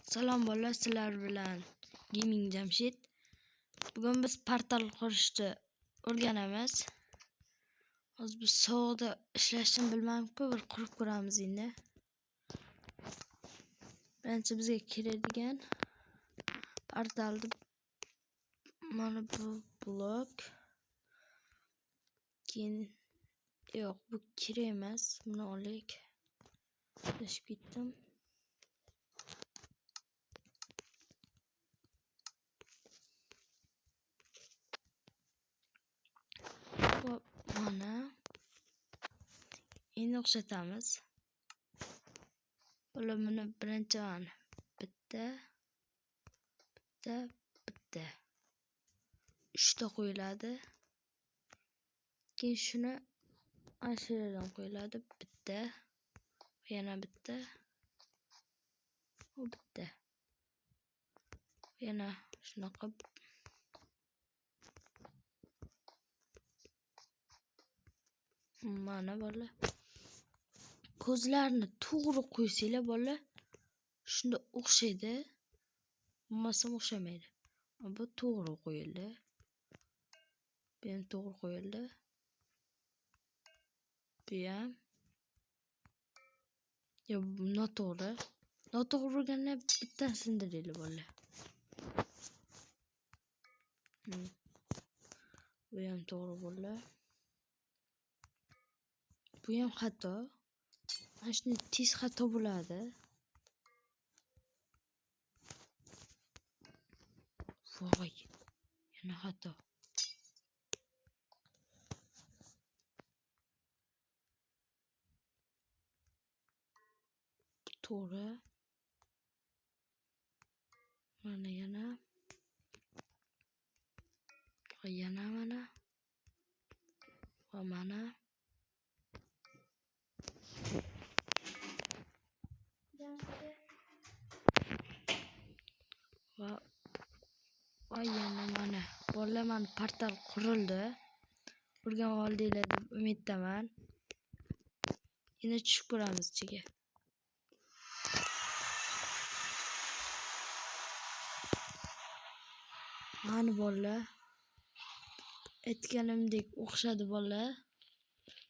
Salom bolalar, sizlar bilan Gaming Jamshid. Bugun biz portal qurishni o'rganamiz. Hozir biz sovuqda ishlashni bilmayman-ku, bir qurib ko'ramiz endi. Birinchi bizga keladigan portalda mana bu blok. Keyin yo'q, bu kerak emas. Buni olaylik. Adashib ketdim. Mana endi o'xshatamiz. Bular buni birinchi mana bitta 3 ta qo'yiladi. Keyin shuni ashiradan qo'yiladi. Bitta, yana bitta, bu bitta. Yana shunaqa. Mana bolalar. Ko'zlarni to'g'ri qo'ysanglar bolalar, shunda o'xshaydi. Bo'lmasam o'xshamaydi. Bu to'g'ri qo'yildi. Bu ham to'g'ri qo'yildi. Bu ham. Yo'q, noto'g'ri. Noto'g'ri urganda bittasini sindiringlar bolalar. Bu ham to'g'ri bolalar. Bu ham xato. Mana shunday tez xato bo'ladi. Voy, yana xato. To'g'ri. Mana yana. Yana mana. Va mana. Va yana mana. Bolalar, mana portal qurildi. O'rganib oldinglar deb umiddaman. Endi tushib ko'ramiz ichiga. Mana bolalar. Aytganimdek o'xshadi bolalar.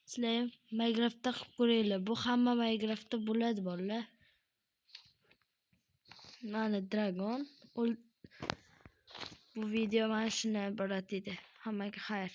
Sizlar ham Minecraftda qilib ko'ringlar. Bu hamma Minecraftda bo'ladi bolalar. Mana dragon. Bu video mana shundan iborat edi. Hammaga xayr.